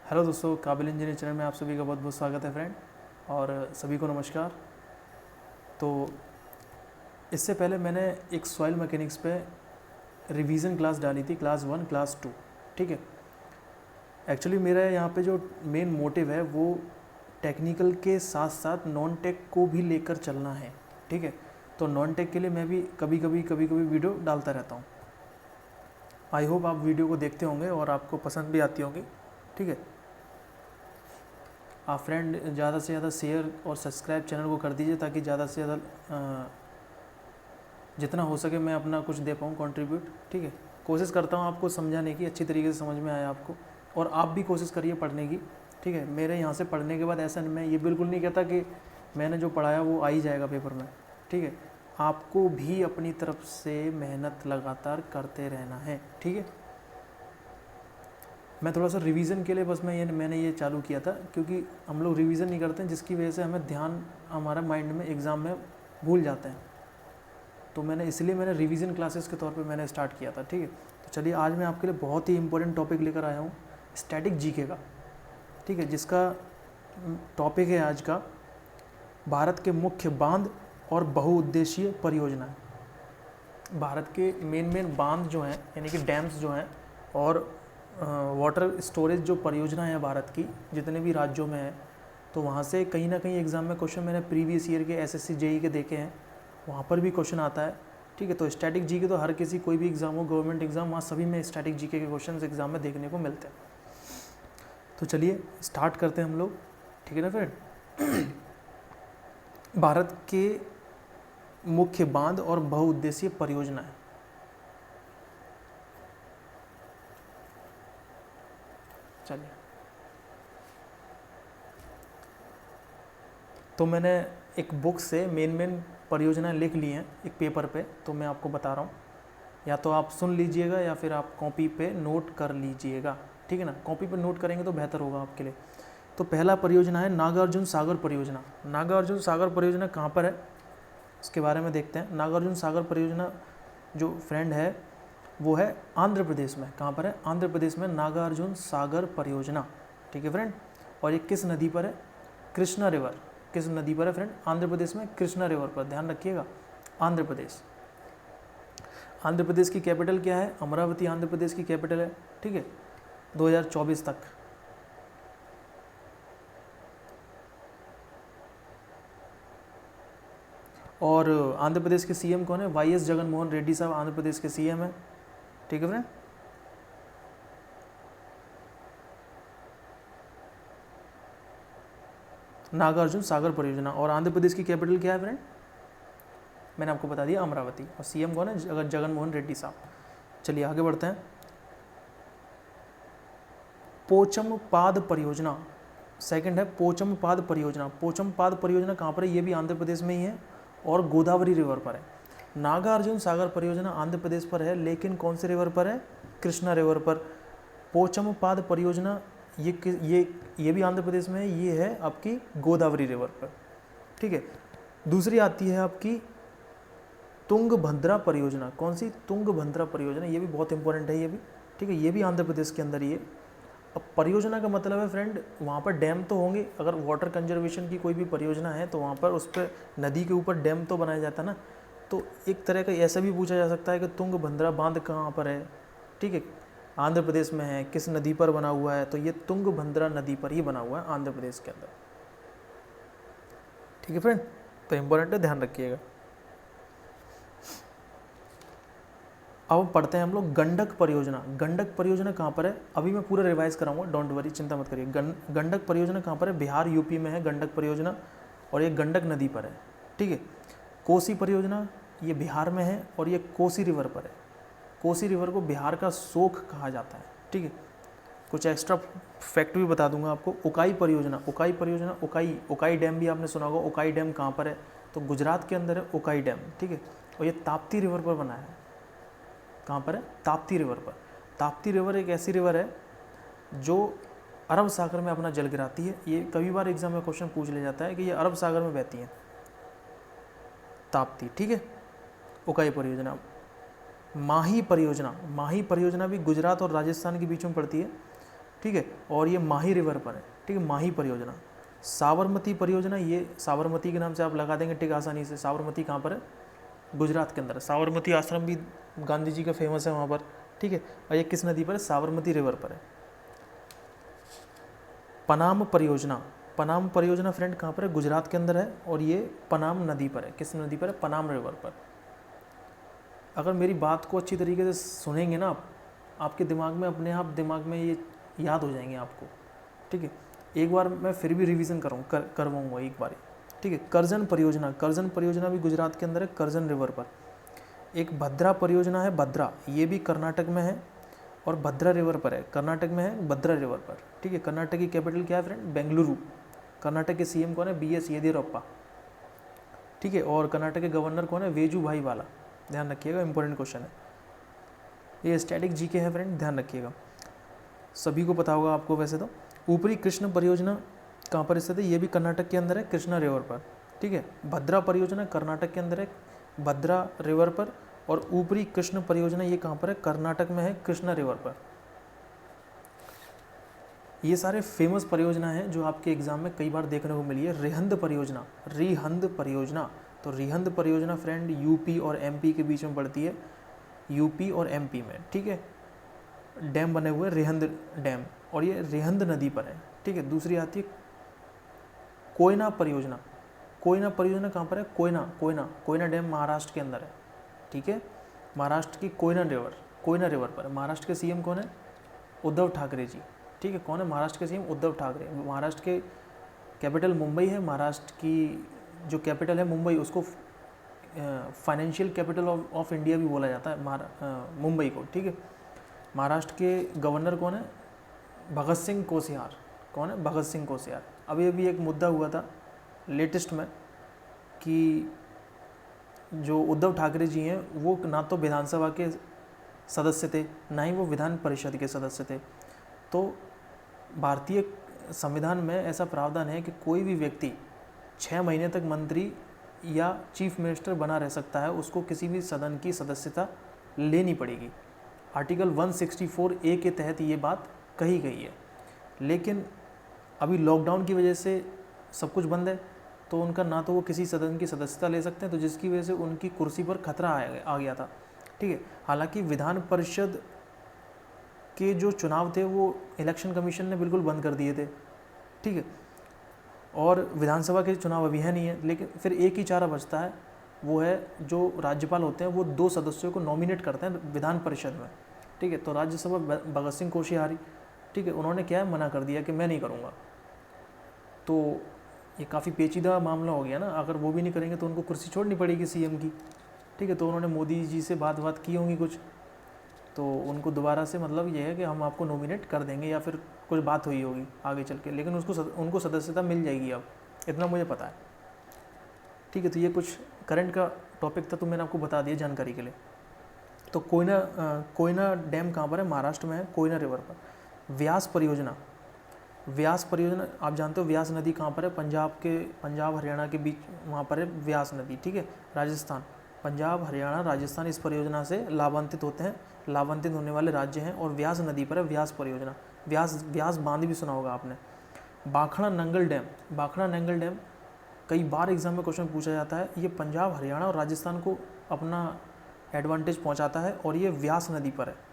Hello दोस्तों, काबिल engineer channel में आप सभी का बहुत बहुत स्वागत है फ्रेंड। और सभी को नमस्कार। तो इससे पहले मैंने एक सॉइल मैकेनिक्स पे रिवीजन क्लास डाली थी, क्लास 1 क्लास 2। ठीक है। एक्चुअली मेरा यहाँ पे जो मेन मोटिव है वो टेक्निकल के साथ साथ नॉन टेक को भी लेकर चलना है। ठीक है। तो नॉन टेक के लिए मैं भी कभी कभी वीडियो डालता रहता हूँ। आई होप आप वीडियो को देखते होंगे और आपको पसंद भी आती होंगी। ठीक है। आप फ्रेंड ज़्यादा से ज़्यादा शेयर और सब्सक्राइब चैनल को कर दीजिए ताकि ज़्यादा से ज़्यादा जितना हो सके मैं अपना कुछ दे पाऊँ कंट्रीब्यूट। ठीक है। कोशिश करता हूँ आपको समझाने की, अच्छी तरीके से समझ में आए आपको, और आप भी कोशिश करिए पढ़ने की। ठीक है। मेरे यहाँ से पढ़ने के बाद ऐसा मैं ये बिल्कुल नहीं कहता कि मैंने जो पढ़ाया वो आ ही जाएगा पेपर में। ठीक है। आपको भी अपनी तरफ से मेहनत लगातार करते रहना है। ठीक है। मैं थोड़ा सा रिवीजन के लिए बस मैंने ये चालू किया था, क्योंकि हम लोग रिवीजन नहीं करते हैं, जिसकी वजह से हमें ध्यान हमारा माइंड में एग्ज़ाम में भूल जाते हैं। तो इसलिए मैंने रिवीजन क्लासेस के तौर पे मैंने स्टार्ट किया था। ठीक है। तो चलिए, आज मैं आपके लिए बहुत ही इंपॉर्टेंट टॉपिक लेकर आया हूँ, स्टैटिक जीके का। ठीक है। जिसका टॉपिक है आज का भारत के मुख्य बांध और बहुउद्देशीय परियोजनाएं। भारत के मेन बांध जो हैं, यानी कि डैम्स जो हैं, और वाटर स्टोरेज जो परियोजना है भारत की, जितने भी राज्यों में है, तो वहाँ से कहीं ना कहीं एग्ज़ाम में क्वेश्चन मैंने प्रीवियस ईयर के एसएससी जेई के देखे हैं, वहाँ पर भी क्वेश्चन आता है। ठीक है। तो स्टैटिक जीके तो हर किसी, कोई भी एग्ज़ाम हो, गवर्नमेंट एग्ज़ाम, वहाँ सभी में स्टैटिक जीके के क्वेश्चन एग्ज़ाम में देखने को मिलते हैं। तो चलिए स्टार्ट करते हैं हम लोग। ठीक है ना फ्रेंड। भारत के मुख्य बांध और बहुउद्देशीय परियोजनाएं। चलिए, तो मैंने एक बुक से मेन परियोजनाएं लिख ली हैं एक पेपर पे, तो मैं आपको बता रहा हूँ। या तो आप सुन लीजिएगा या फिर आप कॉपी पे नोट कर लीजिएगा। ठीक है ना। कॉपी पे नोट करेंगे तो बेहतर होगा आपके लिए। तो पहला परियोजना है नागार्जुन सागर परियोजना। नागार्जुन सागर परियोजना कहाँ पर है, इसके बारे में देखते हैं। नागार्जुन सागर परियोजना जो फ्रेंड है वो है आंध्र प्रदेश में। कहाँ पर है? आंध्र प्रदेश में नागार्जुन सागर परियोजना। ठीक है फ्रेंड। और ये किस नदी पर है? कृष्णा रिवर। किस नदी पर है फ्रेंड? आंध्र प्रदेश में कृष्णा रिवर पर। ध्यान रखिएगा, आंध्र प्रदेश। आंध्र प्रदेश की कैपिटल क्या है? अमरावती आंध्र प्रदेश की कैपिटल है। ठीक है। 2024 तक। और आंध्र प्रदेश के सीएम कौन है? वाईएस जगनमोहन रेड्डी साहब आंध्र प्रदेश के सीएम है। ठीक है फ्रेंड। नागार्जुन सागर परियोजना। और आंध्र प्रदेश की कैपिटल क्या है फ्रेंड? मैंने आपको बता दिया, अमरावती। और सीएम कौन है? जगनमोहन रेड्डी साहब। चलिए आगे बढ़ते हैं। पोचमपाद परियोजना सेकंड है। पोचमपाद परियोजना। पोचमपाद परियोजना कहाँ पर है? ये भी आंध्र प्रदेश में ही है और गोदावरी रिवर पर है। नागार्जुन सागर परियोजना आंध्र प्रदेश पर है, लेकिन कौन से रिवर पर है? कृष्णा रिवर पर। पोचमपाद परियोजना ये भी आंध्र प्रदेश में है, ये है आपकी गोदावरी रिवर पर। ठीक है। दूसरी आती है आपकी तुंगभद्रा परियोजना। कौन सी? तुंगभद्रा परियोजना। ये भी बहुत इंपॉर्टेंट है ये भी। ठीक है। ये भी आंध्र प्रदेश के अंदर ही है। अब परियोजना का मतलब है फ्रेंड, वहाँ पर डैम तो होंगे। अगर वाटर कंजर्वेशन की कोई भी परियोजना है तो वहाँ पर उस पर नदी के ऊपर डैम तो बनाया जाता है ना। तो एक तरह का ऐसा भी पूछा जा सकता है कि तुंगभद्रा बांध कहाँ पर है? ठीक है। आंध्र प्रदेश में है, किस नदी पर बना हुआ है? तो ये तुंगभद्रा नदी पर ही बना हुआ है आंध्र प्रदेश के अंदर। ठीक है फ्रेंड। तो इम्पोर्टेंट है, ध्यान रखिएगा। अब पढ़ते हैं हम लोग गंडक परियोजना। गंडक परियोजना कहाँ पर है? अभी मैं पूरा रिवाइज कराऊंगा, डोंट वरी, चिंता मत करिए। गंडक परियोजना कहाँ पर है? बिहार यूपी में है गंडक परियोजना, और ये गंडक नदी पर है। ठीक है। कोसी परियोजना ये बिहार में है और ये कोसी रिवर पर है। कोसी रिवर को बिहार का शोक कहा जाता है। ठीक है। कुछ एक्स्ट्रा फैक्ट भी बता दूंगा आपको। उकाई परियोजना। उकाई परियोजना, उकाई डैम भी आपने सुना होगा। उकाई डैम कहाँ पर है? तो गुजरात के अंदर है उकाई डैम। ठीक है। और ये ताप्ती रिवर पर बना है। कहाँ पर है? ताप्ती रिवर पर। ताप्ती रिवर एक ऐसी रिवर है जो अरब सागर में अपना जल गिराती है। ये कई बार एग्जाम में क्वेश्चन पूछ लिया जाता है कि ये अरब सागर में बहती है ताप्ती। ठीक है। उकाई परियोजना। माही परियोजना। माही परियोजना भी गुजरात और राजस्थान के बीच में पड़ती है। ठीक है, और ये माही रिवर पर है, ठीक है, माही परियोजना। साबरमती परियोजना, ये साबरमती के नाम से आप लगा देंगे टिक आसानी से। साबरमती कहाँ पर है? गुजरात के अंदर है। साबरमती आश्रम भी गांधी जी का फेमस है वहाँ पर, ठीक है। और ये किस नदी पर है? साबरमती रिवर पर है। पनाम परियोजना, पनाम परियोजना फ्रेंड कहाँ पर है? गुजरात के अंदर है, और ये पनाम नदी पर है। किस नदी पर है? पनाम रिवर पर। अगर मेरी बात को अच्छी तरीके से सुनेंगे ना आप, आपके दिमाग में अपने आप दिमाग में ये याद हो जाएंगे आपको, ठीक है। एक बार मैं फिर भी रिवीजन करवाऊँगा एक बार, ठीक है। करजन परियोजना, करजन परियोजना भी गुजरात के अंदर है, करजन रिवर पर। एक भद्रा परियोजना है, भद्रा, ये भी कर्नाटक में है और भद्रा रिवर पर है, कर्नाटक में है, भद्रा रिवर पर, ठीक है। कर्नाटक की कैपिटल क्या है फ्रेंड? बेंगलुरु। कर्नाटक के सीएम कौन है? BS येदियुरप्पा, ठीक है। और कर्नाटक के गवर्नर कौन है? वेजुभाई वाला। ध्यान रखिएगा, इंपॉर्टेंट क्वेश्चन है ये, स्टैटिक जीके है फ्रेंड, ध्यान रखिएगा, सभी को पता होगा आपको वैसे तो। ऊपरी कृष्ण परियोजना कहाँ पर स्थित है? ये भी कर्नाटक के अंदर है, कृष्णा रिवर पर, ठीक है। भद्रा परियोजना कर्नाटक के अंदर है, भद्रा रिवर पर। और ऊपरी कृष्ण परियोजना ये कहाँ पर है? कर्नाटक में है, कृष्णा रिवर पर। ये सारे फेमस परियोजना हैं जो आपके एग्जाम में कई बार देखने को मिली है। रिहंद परियोजना, रिहंद परियोजना, तो रिहंद परियोजना फ्रेंड यूपी और MP के बीच में पड़ती है, यूपी और MP में, ठीक है। डैम बने हुए रिहंद डैम, और ये रिहंद नदी पर है, ठीक है। दूसरी आती है कोयना परियोजना। कोयना परियोजना कहाँ पर है? कोयना, कोयना, कोयना डैम महाराष्ट्र के अंदर है, ठीक है। महाराष्ट्र की कोयना रिवर, कोयना रिवर पर। महाराष्ट्र के CM कौन है? उद्धव ठाकरे जी, ठीक है। कौन है महाराष्ट्र के CM? उद्धव ठाकरे। महाराष्ट्र के कैपिटल मुंबई है, महाराष्ट्र की जो कैपिटल है मुंबई, उसको फाइनेंशियल कैपिटल ऑफ इंडिया भी बोला जाता है मुंबई को, ठीक है। महाराष्ट्र के गवर्नर कौन है? भगत सिंह कोश्यार। कौन है? भगत सिंह कोश्यार। अभी अभी एक मुद्दा हुआ था लेटेस्ट में कि जो उद्धव ठाकरे जी हैं वो ना तो विधानसभा के सदस्य थे, ना ही वो विधान परिषद के सदस्य थे। तो भारतीय संविधान में ऐसा प्रावधान है कि कोई भी व्यक्ति 6 महीने तक मंत्री या चीफ मिनिस्टर बना रह सकता है, उसको किसी भी सदन की सदस्यता लेनी पड़ेगी। आर्टिकल 164A के तहत ये बात कही गई है। लेकिन अभी लॉकडाउन की वजह से सब कुछ बंद है, तो उनका ना तो वो किसी सदन की सदस्यता ले सकते हैं, तो जिसकी वजह से उनकी कुर्सी पर खतरा आ गया था, ठीक है। हालांकि विधान परिषद के जो चुनाव थे वो इलेक्शन कमीशन ने बिल्कुल बंद कर दिए थे, ठीक है। और विधानसभा के चुनाव अभी है नहीं है, लेकिन फिर एक ही चारा बचता है, वो है जो राज्यपाल होते हैं वो 2 सदस्यों को नॉमिनेट करते हैं विधान परिषद में, ठीक है। तो राज्यसभा भगत सिंह कोश्यारी, ठीक है, उन्होंने क्या है, मना कर दिया कि मैं नहीं करूँगा। तो ये काफ़ी पेचीदा मामला हो गया ना, अगर वो भी नहीं करेंगे तो उनको कुर्सी छोड़नी पड़ेगी CM की, ठीक है। तो उन्होंने मोदी जी से बात की होंगी कुछ, तो उनको दोबारा से मतलब ये है कि हम आपको नॉमिनेट कर देंगे, या फिर कुछ बात हुई होगी आगे चल के, लेकिन उनको सदस्यता मिल जाएगी अब, इतना मुझे पता है, ठीक है। तो ये कुछ करंट का टॉपिक था, तो मैंने आपको बता दिया जानकारी के लिए। तो कोयना डैम कहाँ पर है? महाराष्ट्र में है, कोयना रिवर पर। व्यास परियोजना, व्यास परियोजना आप जानते हो व्यास नदी कहाँ पर है? पंजाब हरियाणा के बीच वहाँ पर है व्यास नदी, ठीक है। राजस्थान, पंजाब हरियाणा राजस्थान इस परियोजना से लाभान्वित होते हैं, लाभान्वित होने वाले राज्य हैं। और व्यास नदी पर है व्यास परियोजना। व्यास बांध भी सुना होगा आपने। भाखड़ा नंगल डैम, भाखड़ा नंगल डैम कई बार एग्जाम में क्वेश्चन पूछा जाता है। ये पंजाब हरियाणा और राजस्थान को अपना एडवांटेज पहुंचाता है, और ये व्यास नदी पर है।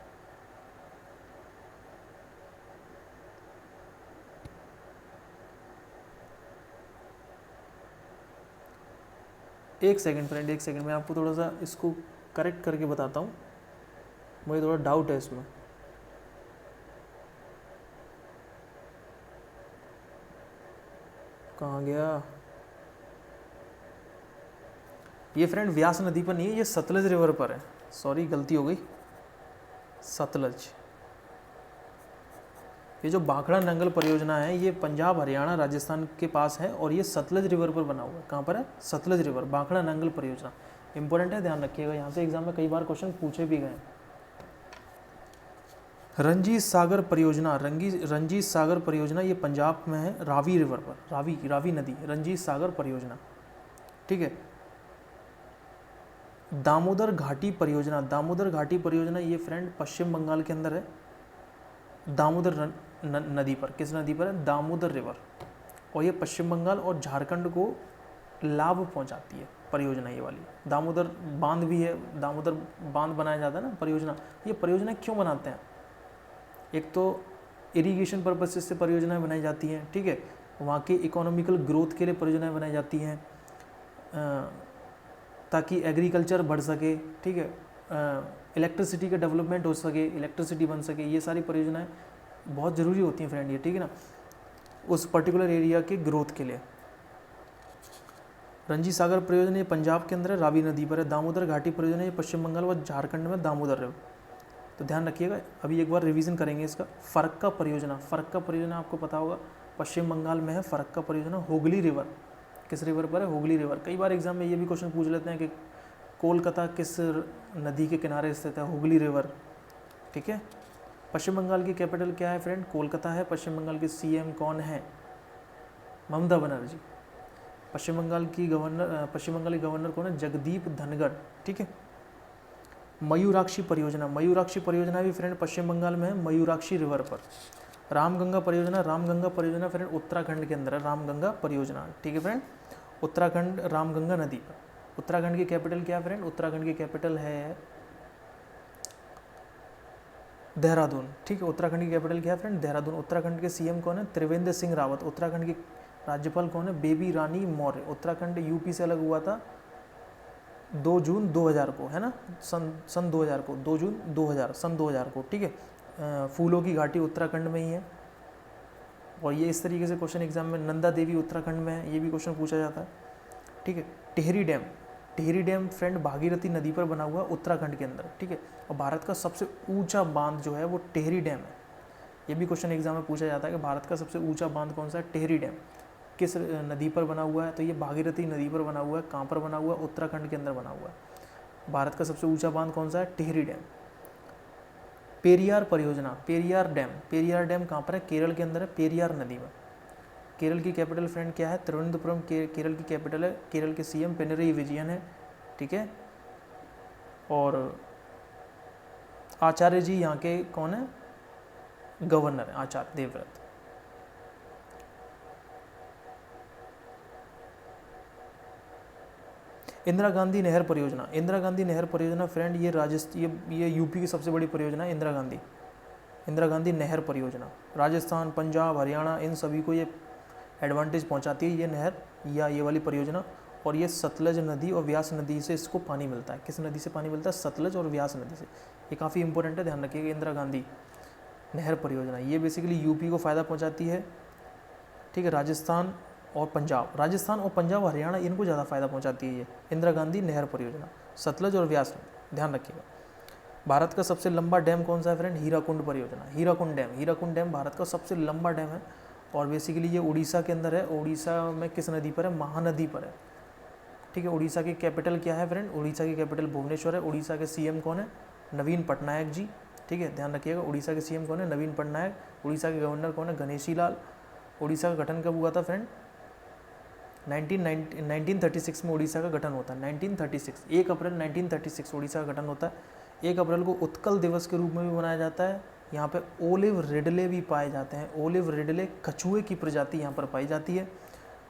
एक सेकंड फ्रेंड, एक सेकंड, मैं आपको थोड़ा सा इसको करेक्ट करके बताता हूँ, मुझे थोड़ा डाउट है इसमें। कहाँ गया ये फ्रेंड? व्यास नदी पर नहीं है, ये सतलज रिवर पर है, सॉरी गलती हो गई, सतलज। ये जो भाखड़ा नंगल परियोजना है ये पंजाब हरियाणा राजस्थान के पास है, और ये सतलज रिवर पर बना हुआ है। कहाँ पर है? सतलज रिवर, भाखड़ा नंगल परियोजना। इंपॉर्टेंट है, ध्यान रखिएगा, यहाँ से एग्जाम में कई बार क्वेश्चन पूछे भी गए। रंजीत सागर परियोजना, रंजीत सागर परियोजना ये पंजाब में है, रावी रिवर पर, रावी नदी, रंजीत सागर परियोजना, ठीक है। दामोदर घाटी परियोजना, दामोदर घाटी परियोजना ये फ्रेंड पश्चिम बंगाल के अंदर है। दामोदर नदी पर, किस नदी पर है, दामोदर रिवर। और ये पश्चिम बंगाल और झारखंड को लाभ पहुंचाती है परियोजना ये वाली। दामोदर बांध भी है, दामोदर बांध बनाया जाता है ना परियोजना। ये परियोजना क्यों बनाते हैं, एक तो इरिगेशन पर्पज से परियोजनाएं बनाई जाती हैं, ठीक है, वहाँ के इकोनॉमिकल ग्रोथ के लिए परियोजनाएं बनाई जाती हैं, ताकि एग्रीकल्चर बढ़ सके, ठीक है, इलेक्ट्रिसिटी का डेवलपमेंट हो सके, इलेक्ट्रिसिटी बन सके, ये सारी परियोजनाएं बहुत ज़रूरी होती हैं फ्रेंड, ये ठीक है ना, उस पर्टिकुलर एरिया के ग्रोथ के लिए। रंजी सागर परियोजना ये पंजाब के अंदर है, रावी नदी पर है। दामोदर घाटी परियोजना ये पश्चिम बंगाल व झारखंड में दामोदर रिवर। तो ध्यान रखिएगा, अभी एक बार रिवीजन करेंगे इसका। फरक्का परियोजना, फरक्का परियोजना आपको पता होगा पश्चिम बंगाल में है। फरक्का परियोजना हुगली रिवर, किस रिवर पर है, हुगली रिवर। कई बार एग्जाम में ये भी क्वेश्चन पूछ लेते हैं कि कोलकाता किस नदी के किनारे स्थित है, हुगली रिवर, ठीक है। पश्चिम बंगाल की कैपिटल क्या है फ्रेंड, कोलकाता है। पश्चिम बंगाल के सीएम कौन है, ममता बनर्जी। पश्चिम बंगाल की गवर्नर कौन है, जगदीप धनखड़, ठीक है। मयूराक्षी परियोजना, मयूराक्षी परियोजना भी फ्रेंड पश्चिम बंगाल में है, मयूराक्षी रिवर पर। रामगंगा परियोजना, रामगंगा परियोजना फ्रेंड उत्तराखंड के अंदर है, रामगंगा परियोजना, ठीक है फ्रेंड, उत्तराखंड रामगंगा नदी पर। उत्तराखंड की कैपिटल क्या है फ्रेंड, उत्तराखंड की कैपिटल है देहरादून, ठीक है। उत्तराखंड की कैपिटल क्या है फ्रेंड, देहरादून। उत्तराखंड के सीएम कौन है, त्रिवेंद्र सिंह रावत। उत्तराखंड की राज्यपाल कौन है, बेबी रानी मौर्य। उत्तराखंड यूपी से अलग हुआ था 2 जून 2000 को, है ना, सन 2000 को, 2 जून 2000 सन 2000 को, ठीक है। फूलों की घाटी उत्तराखंड में ही है। और ये इस तरीके से क्वेश्चन एग्जाम में, नंदा देवी उत्तराखंड में है, ये भी क्वेश्चन पूछा जाता है, ठीक है। Tehri dam, Tehri dam friend Bhagirathi नदी पर बना हुआ उत्तराखंड के अंदर, ठीक है। और भारत का सबसे ऊंचा बांध जो है वो टिहरी डैम है। ये भी क्वेश्चन एग्जाम में पूछा जाता है कि भारत का सबसे ऊंचा बांध कौन सा है, टिहरी डैम। किस नदी पर बना हुआ है, तो ये भागीरथी नदी पर बना हुआ है। कहाँ पर बना हुआ है, उत्तराखंड के अंदर बना हुआ है। भारत का सबसे ऊंचा बांध कौन सा है, टिहरी डैम। पेरियार परियोजना, पेरियार डैम, पेरियार डैम कहाँ पर है, केरल के अंदर है, पेरियार नदी में। केरल की कैपिटल फ्रेंड क्या है, तिरुवनंतपुरम केरल की कैपिटल है। केरल के सीएम पिनरई विजयन है, ठीक है। और आचार्य जी यहाँ के कौन है, गवर्नर है, आचार्य देवव्रत। इंदिरा गांधी नहर परियोजना, इंदिरा गांधी नहर परियोजना फ्रेंड ये यूपी की सबसे बड़ी परियोजना है। इंदिरा गांधी नहर परियोजना राजस्थान, पंजाब, हरियाणा, इन सभी को ये एडवांटेज पहुंचाती है ये नहर या ये वाली परियोजना। और ये सतलज नदी और व्यास नदी से इसको पानी मिलता है। किस नदी से पानी मिलता है, सतलज और व्यास नदी से। ये काफ़ी इंपॉर्टेंट है, ध्यान रखिएगा। इंदिरा गांधी नहर परियोजना ये बेसिकली यूपी को फ़ायदा पहुंचाती है, ठीक है। राजस्थान और पंजाब, हरियाणा इनको ज़्यादा फ़ायदा पहुंचाती है ये इंदिरा गांधी नहर परियोजना, सतलज और व्यास नदी, ध्यान रखिएगा। भारत का सबसे लंबा डैम कौन सा है फ्रेंड, हीराकुंड परियोजना, हीराकुंड डैम भारत का सबसे लंबा डैम है। और बेसिकली ये उड़ीसा के अंदर है। उड़ीसा में किस नदी पर है, महानदी पर है, ठीक है। उड़ीसा की कैपिटल क्या है फ्रेंड, उड़ीसा की कैपिटल भुवनेश्वर है। उड़ीसा के सीएम कौन है, नवीन पटनायक जी, ठीक है, ध्यान रखिएगा। उड़ीसा के सीएम कौन है, नवीन पटनायक। उड़ीसा के गवर्नर कौन है, गणेशी लाल। उड़ीसा का गठन कब हुआ था फ्रेंड, 1936 में उड़ीसा का गठन होता है। 1936, 1 अप्रैल 1936 उड़ीसा का गठन होता है। 1 अप्रैल को उत्कल दिवस के रूप में भी मनाया जाता है। यहाँ पे ओलिव रिडले भी पाए जाते हैं। ओलिव रिडले कछुए की प्रजाति यहाँ पर पाई जाती है।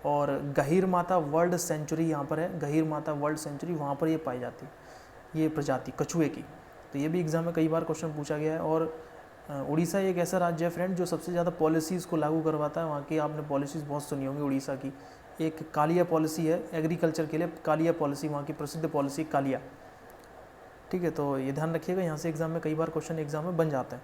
और गहीर माता वर्ल्ड सेंचुरी यहाँ पर है, गहीर माता वर्ल्ड सेंचुरी वहाँ पर ये पाई जाती है ये प्रजाति कछुए की। तो ये भी एग्जाम में कई बार क्वेश्चन पूछा गया है। और उड़ीसा एक ऐसा राज्य है फ्रेंड जो सबसे ज़्यादा पॉलिसीज़ को लागू करवाता है। वहाँ की आपने पॉलिसीज़ बहुत सुनी होंगी उड़ीसा की। एक कालिया पॉलिसी है एग्रीकल्चर के लिए, कालिया पॉलिसी वहाँ की प्रसिद्ध पॉलिसी कालिया, ठीक है। तो ये ध्यान रखिएगा, यहाँ से एग्जाम में कई बार क्वेश्चन एग्जाम में बन जाता है।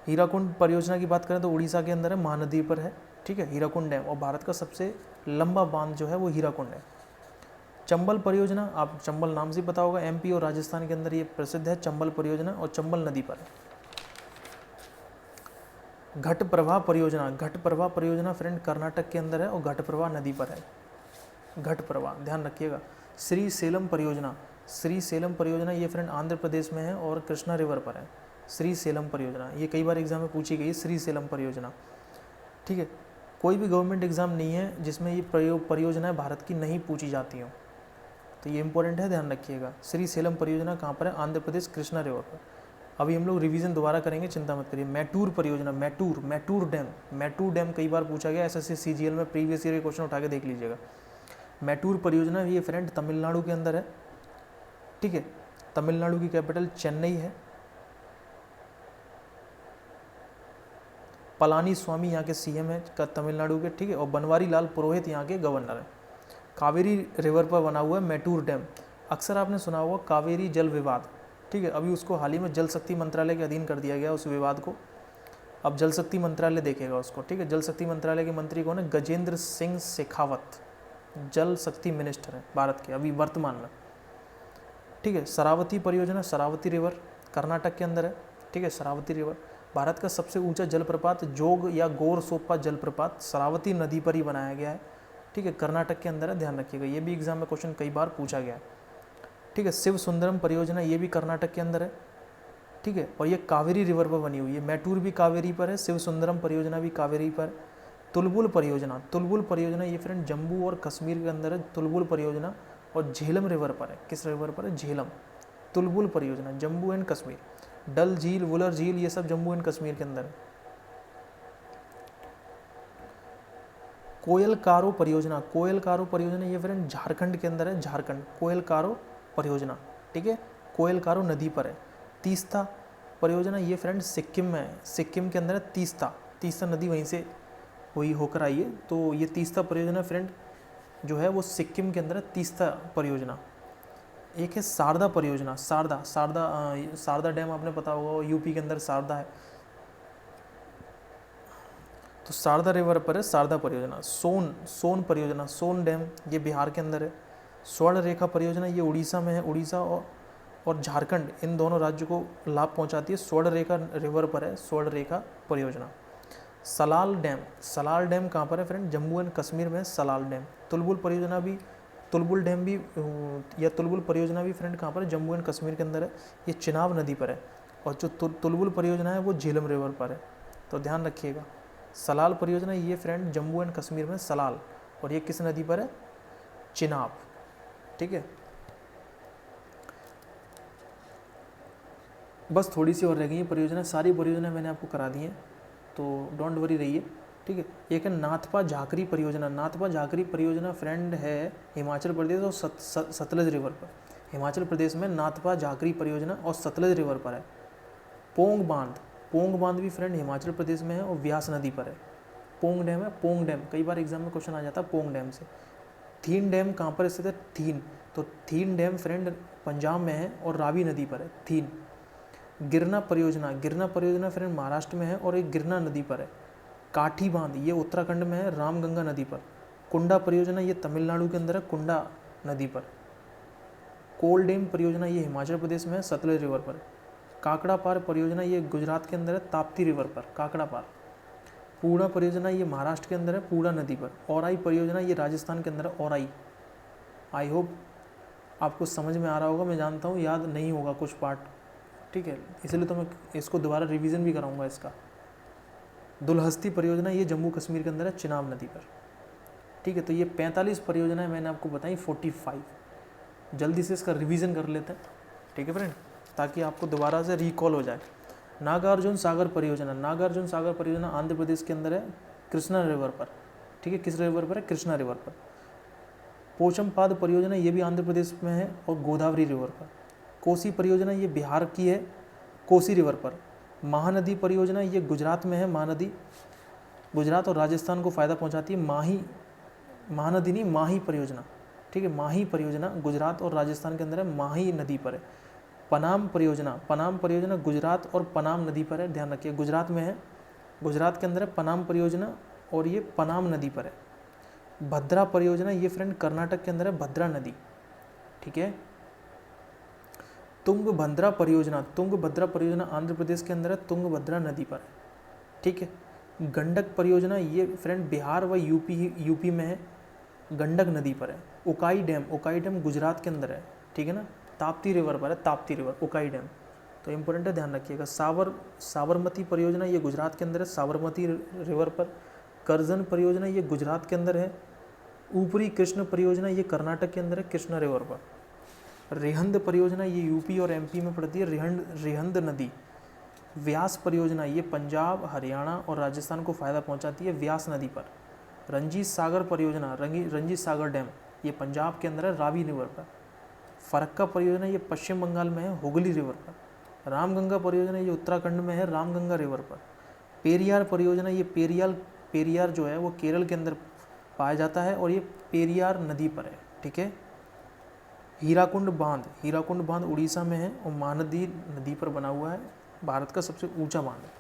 हीराकुंड परियोजना की बात करें तो उड़ीसा के अंदर है, महानदी पर है, ठीक है, हीराकुंड डैम। और भारत का सबसे लंबा बांध जो है वो हीराकुंड है। चंबल परियोजना, आप चंबल नाम से पता होगा, एमपी और राजस्थान के अंदर ये प्रसिद्ध है चंबल परियोजना और चंबल नदी पर है। घट प्रवाह परियोजना, घट प्रवाह परियोजना फ्रेंड कर्नाटक के अंदर है और घट प्रवाह नदी पर है। घट प्रवाह ध्यान रखिएगा। श्री सेलम परियोजना, श्री सेलम परियोजना ये फ्रेंड आंध्र प्रदेश में है और कृष्णा रिवर पर है। श्री सेलम परियोजना ये कई बार एग्जाम में पूछी गई, श्री सेलम परियोजना, ठीक है। कोई भी गवर्नमेंट एग्जाम नहीं है जिसमें ये परियोजनाएं भारत की नहीं पूछी जाती हों, तो ये इंपॉर्टेंट है, ध्यान रखिएगा। श्री सेलम परियोजना कहाँ पर है, आंध्र प्रदेश कृष्णा रिवर पर। अभी हम लोग रिवीजन दोबारा करेंगे, चिंता मत करिए। मैटूर परियोजना, मैटूर डैम कई बार पूछा गया एसएससी सीजीएल में, प्रीवियस ईयर के क्वेश्चन उठा के देख लीजिएगा। मैटूर परियोजना ये फ्रेंड तमिलनाडु के अंदर है, ठीक है। तमिलनाडु की कैपिटल चेन्नई है। पलानी स्वामी यहाँ के सीएम है तमिलनाडु के, ठीक है। और बनवारी लाल पुरोहित यहाँ के गवर्नर है। कावेरी रिवर पर बना हुआ है मैटूर डैम। अक्सर आपने सुना होगा कावेरी जल विवाद, ठीक है। अभी उसको हाल ही में जल शक्ति मंत्रालय के अधीन कर दिया गया उस विवाद को। अब जल शक्ति मंत्रालय देखेगा उसको, ठीक है। जल शक्ति मंत्रालय के मंत्री कौन है? गजेंद्र सिंह शेखावत, जल शक्ति मिनिस्टर है भारत के अभी वर्तमान में, ठीक है। शरावती परियोजना, शरावती रिवर कर्नाटक के अंदर है, ठीक है। शरावती रिवर भारत का सबसे ऊंचा जलप्रपात जोग या गौर सोपा जलप्रपात शरावती नदी पर ही बनाया गया है, ठीक है। कर्नाटक के अंदर है, ध्यान रखिएगा, ये भी एग्जाम में क्वेश्चन कई बार पूछा गया है, ठीक है। शिव सुंदरम परियोजना ये भी कर्नाटक के अंदर है, ठीक है। और ये कावेरी रिवर पर बनी हुई है। मैटूर भी कावेरी पर है, शिव सुंदरम परियोजना भी कावेरी पर। तुलबुल परियोजना ये फ्रेंड जम्मू और कश्मीर के अंदर है, तुलबुल परियोजना। और झेलम रिवर पर है, किस रिवर पर है? झेलम। तुलबुल परियोजना जम्मू एंड कश्मीर। डल झील, वुलर झील ये सब जम्मू एंड कश्मीर के अंदर है। कोयलकारो परियोजना ये फ्रेंड झारखंड के अंदर है, झारखंड। कोयलकारो परियोजना, ठीक है, कोयलकारो नदी पर है। तीस्ता परियोजना ये फ्रेंड सिक्किम में है, सिक्किम के अंदर है तीस्ता नदी वहीं से हुई होकर आई है। तो ये तीस्ता परियोजना फ्रेंड जो है वो सिक्किम के अंदर है, तीस्ता परियोजना। एक है शारदा परियोजना, शारदा डैम आपने पता होगा, यूपी के अंदर शारदा है, तो शारदा रिवर पर है शारदा परियोजना। सोन परियोजना, सोन डैम ये बिहार के अंदर है। स्वर्ण रेखा परियोजना ये उड़ीसा में है, उड़ीसा और झारखंड इन दोनों राज्यों को लाभ पहुंचाती है। स्वर्ण रेखा रिवर पर है स्वर्ण रेखा परियोजना। सलाल डैम कहाँ पर है फ्रेंड? जम्मू एंड कश्मीर में है सलाल डैम। तुलबुल परियोजना भी फ्रेंड कहाँ पर है? जम्मू एंड कश्मीर के अंदर है, ये चिनाब नदी पर है। और जो तुलबुल परियोजना है वो झेलम रिवर पर है, तो ध्यान रखिएगा। सलाल परियोजना ये फ्रेंड जम्मू एंड कश्मीर में सलाल, और ये किस नदी पर है? चिनाब, ठीक है। बस थोड़ी सी और रह गई है परियोजना, सारी परियोजना मैंने आपको करा दी है, तो डोंट वरी रहिए, ठीक है। एक है नाथपा झाकरी परियोजना फ्रेंड है हिमाचल प्रदेश और सतलज रिवर पर। हिमाचल प्रदेश में नाथपा झाकरी परियोजना और सतलज रिवर पर है। पोंग बांध भी फ्रेंड हिमाचल प्रदेश में है और व्यास नदी पर है। पोंग डैम कई बार एग्जाम में क्वेश्चन आ जाता है पोंग डैम से। थीन डैम कहाँ पर स्थित है? थीन डैम फ्रेंड पंजाब में है और रावी नदी पर है, थीन। गिरना परियोजना फ्रेंड महाराष्ट्र में है और एक गिरना नदी पर है। काठी बांध ये उत्तराखंड में है, रामगंगा नदी पर। कुंडा परियोजना ये तमिलनाडु के अंदर है, कुंडा नदी पर। कोल डैम परियोजना ये हिमाचल प्रदेश में है, सतलज रिवर पर। काकड़ा पार परियोजना ये गुजरात के अंदर है, ताप्ती रिवर पर, काकड़ा पार। पूर्णा परियोजना ये महाराष्ट्र के अंदर है, पूर्णा नदी पर। औराई परियोजना ये राजस्थान के अंदर है, औराई। आई होप आपको समझ में आ रहा होगा, मैं जानता हूँ याद नहीं होगा कुछ पार्ट, ठीक है, इसलिए तो मैं इसको दोबारा रिवीजन भी कराऊंगा इसका। दुलहस्ती परियोजना ये जम्मू कश्मीर के अंदर है, चिनाब नदी पर, ठीक है। तो ये 45 परियोजनाएं मैंने आपको बताई, 45। जल्दी से इसका रिवीजन कर लेते हैं, ठीक है फ्रेंड, ताकि आपको दोबारा से रिकॉल हो जाए। नागार्जुन सागर परियोजना आंध्र प्रदेश के अंदर है, कृष्णा रिवर पर, ठीक है। किस रिवर पर है? कृष्णा रिवर पर। पोचमपाद परियोजना ये भी आंध्र प्रदेश में है और गोदावरी रिवर पर। कोसी परियोजना ये बिहार की है, कोसी रिवर पर। महानदी परियोजना ये गुजरात में है, महानदी गुजरात और राजस्थान को फ़ायदा पहुंचाती है। माही परियोजना, ठीक है। माही परियोजना गुजरात और राजस्थान के अंदर है, माही नदी पर है। पनाम परियोजना गुजरात और पनाम नदी पर है, ध्यान रखिए, गुजरात में है, गुजरात के अंदर है पनाम परियोजना और ये पनाम नदी पर है। भद्रा परियोजना ये फ्रेंड कर्नाटक के अंदर है, भद्रा नदी, ठीक है। तुंगभद्रा परियोजना आंध्र प्रदेश के अंदर है, तुंगभद्रा नदी पर है, ठीक है। गंडक परियोजना ये फ्रेंड बिहार व यूपी में है, गंडक नदी पर है। उकाई डैम गुजरात के अंदर है, ठीक है ना, ताप्ती रिवर पर है, ताप्ती रिवर, उकाई डैम, तो इंपॉर्टेंट है, ध्यान रखिएगा। साबरमती परियोजना ये गुजरात के अंदर है, साबरमती रिवर पर। करजन परियोजना ये गुजरात के अंदर है। ऊपरी कृष्ण परियोजना ये कर्नाटक के अंदर है, कृष्णा रिवर पर। रिहंद परियोजना ये यूपी और एमपी में पड़ती है, रिहंद नदी, व्यास परियोजना ये पंजाब, हरियाणा और राजस्थान को फ़ायदा पहुंचाती है व्यास नदी पर। रंजीत सागर परियोजना, रंजीत सागर डैम ये पंजाब के अंदर है रावी रिवर पर। फरक्का परियोजना ये पश्चिम बंगाल में है हुगली रिवर पर। रामगंगा परियोजना ये उत्तराखंड में है रामगंगा रिवर पर। पेरियार परियोजना ये पेरियार जो है वो केरल के अंदर पाया जाता है और ये पेरियार नदी पर है, ठीक है। हीराकुंड बांध उड़ीसा में है और महानदी नदी पर बना हुआ है, भारत का सबसे ऊंचा बांध है।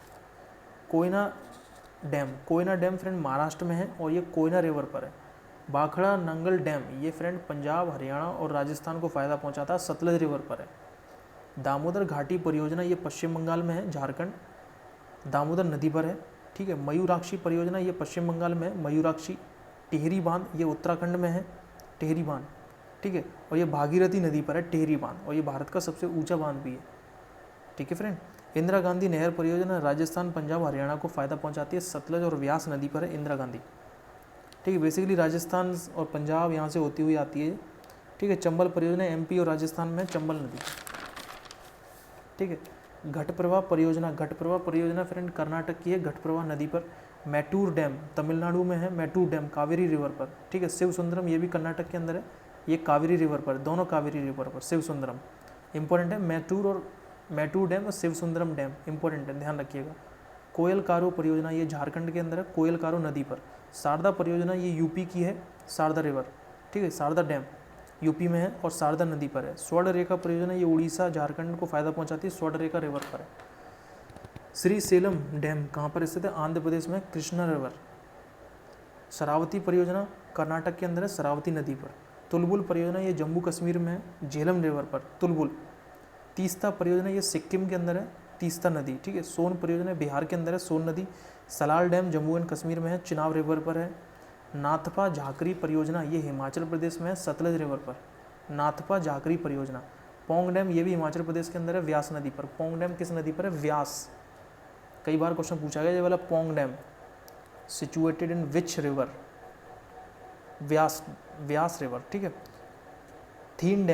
कोयना डैम फ्रेंड महाराष्ट्र में है और ये कोयना रिवर पर है। भाखड़ा नंगल डैम ये फ्रेंड पंजाब, हरियाणा और राजस्थान को फ़ायदा पहुंचाता है, सतलज रिवर पर है। दामोदर घाटी परियोजना ये पश्चिम बंगाल में है, झारखंड दामोदर नदी पर है, ठीक है। मयूराक्षी परियोजना ये पश्चिम बंगाल में है, मयूराक्षी। टिहरी बांध ये उत्तराखंड में है, टिहरी बांध, ठीक है। और ये भागीरथी नदी पर है टिहरी बांध और ये भारत का सबसे ऊंचा बांध भी है, ठीक है फ्रेंड। इंदिरा गांधी नहर परियोजना राजस्थान, पंजाब, हरियाणा को फ़ायदा पहुंचाती है, सतलज और व्यास नदी पर है इंदिरा गांधी, ठीक है। बेसिकली राजस्थान और पंजाब यहाँ से होती हुई आती है, ठीक है। चंबल परियोजना एमपी और राजस्थान में चंबल नदी, ठीक है। घटप्रभा परियोजना फ्रेंड कर्नाटक की है, घटप्रभा नदी पर। मैटूर डैम तमिलनाडु में है, मैटूर डैम कावेरी रिवर पर, ठीक है। शिव सुंदरम ये भी कर्नाटक के अंदर है, ये कावेरी रिवर पर, दोनों कावेरी रिवर पर। शिव सुंदरम इंपॉर्टेंट है, मैटूर डैम और शिव सुंदरम डैम इंपॉर्टेंट है, ध्यान रखिएगा। कोयल कारो परियोजना ये झारखंड के अंदर है, कोयल कारो नदी पर। शारदा परियोजना ये यूपी की है, शारदा रिवर, ठीक है। शारदा डैम यूपी में है और शारदा नदी पर है। स्वर्ण रेखा परियोजना ये उड़ीसा, झारखंड को फ़ायदा पहुंचाती है, स्वर्ण रेखा रिवर पर है। श्री सेलम डैम कहाँ पर स्थित है? आंध्र प्रदेश में, कृष्णा रिवर। शरावती परियोजना कर्नाटक के अंदर है, शरावती नदी पर। तुलबुल परियोजना ये जम्मू कश्मीर में है, झेलम रिवर पर, तुलबुल। तीस्ता परियोजना ये सिक्किम के अंदर है, तीस्ता नदी, ठीक है। सोन परियोजना बिहार के अंदर है, सोन नदी। सलाल डैम जम्मू एंड कश्मीर में है, चिनाब रिवर पर है। नाथपा झाकरी परियोजना ये हिमाचल प्रदेश में है, सतलज रिवर पर, नाथपा झाकरी परियोजना। पोंग डैम ये भी हिमाचल प्रदेश के अंदर है, व्यास नदी पर। पोंग डैम किस नदी पर है? व्यास। कई बार क्वेश्चन पूछा गया ये वाला, Pong dam situated in which river? Vyas river, ठीक है। थीन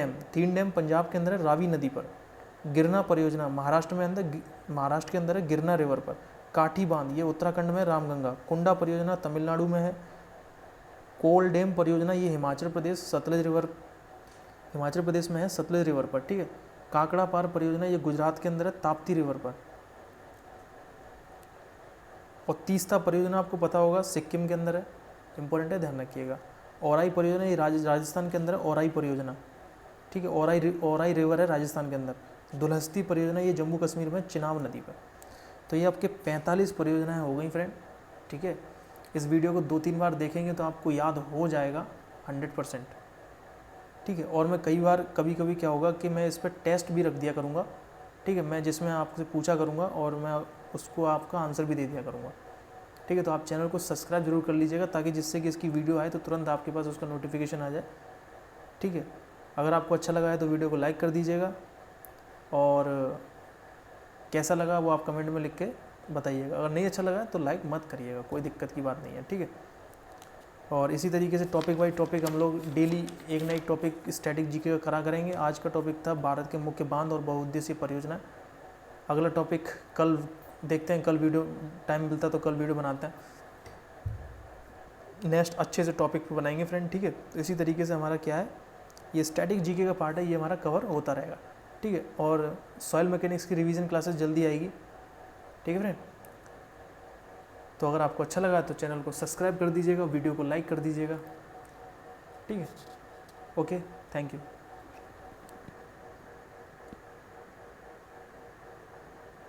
डैम पंजाब के अंदर है, रावी नदी पर। गिरना परियोजना महाराष्ट्र के अंदर है, गिरना रिवर पर। काठी बांध ये उत्तराखंड में, रामगंगा। कुंडा परियोजना तमिलनाडु में है। कोल डैम परियोजना ये हिमाचल प्रदेश में है, सतलज रिवर पर, ठीक है। काकड़ा पार परियोजना ये गुजरात के अंदर है, ताप्ती रिवर पर। और तीस्ता परियोजना आपको पता होगा सिक्किम के अंदर है, इंपॉर्टेंट है, ध्यान रखिएगा। औराई परियोजना ये राजस्थान के अंदर है, औराई परियोजना, ठीक है। औराई रिवर है राजस्थान के अंदर। दुलहस्ती परियोजना ये जम्मू कश्मीर में, चिनाब नदी पर। तो ये आपके 45 परियोजनाएं हो गई फ्रेंड, ठीक है। इस वीडियो को 2-3 बार देखेंगे तो आपको याद हो जाएगा 100%, ठीक है। और मैं कभी क्या होगा कि मैं इस पर टेस्ट भी रख दिया करूँगा, ठीक है। मैं जिसमें आपसे पूछा करूँगा और मैं उसको आपका आंसर भी दे दिया करूँगा, ठीक है। तो आप चैनल को सब्सक्राइब जरूर कर लीजिएगा, ताकि जिससे कि इसकी वीडियो आए तो तुरंत आपके पास उसका नोटिफिकेशन आ जाए, ठीक है। अगर आपको अच्छा लगा है तो वीडियो को लाइक कर दीजिएगा, और कैसा लगा वो आप कमेंट में लिख के बताइएगा। अगर नहीं अच्छा लगा तो लाइक मत करिएगा, कोई दिक्कत की बात नहीं है, ठीक है। और इसी तरीके से टॉपिक बाई टॉपिक हम लोग डेली एक ना एक टॉपिक स्टैटिक जीके का करा करेंगे। आज का टॉपिक था भारत के मुख्य बांध और बहुउद्देशीय परियोजना। अगला टॉपिक कल देखते हैं, कल वीडियो टाइम मिलता तो कल वीडियो बनाते हैं, नेक्स्ट अच्छे से टॉपिक पे बनाएंगे फ्रेंड, ठीक है। तो इसी तरीके से हमारा क्या है, ये स्टैटिक जीके का पार्ट है, ये हमारा कवर होता रहेगा, ठीक है। और सॉइल मैकेनिक्स की रिवीजन क्लासेस जल्दी आएगी, ठीक है फ्रेंड। तो अगर आपको अच्छा लगा तो चैनल को सब्सक्राइब कर दीजिएगा, वीडियो को लाइक कर दीजिएगा, ठीक है। Okay, thank you.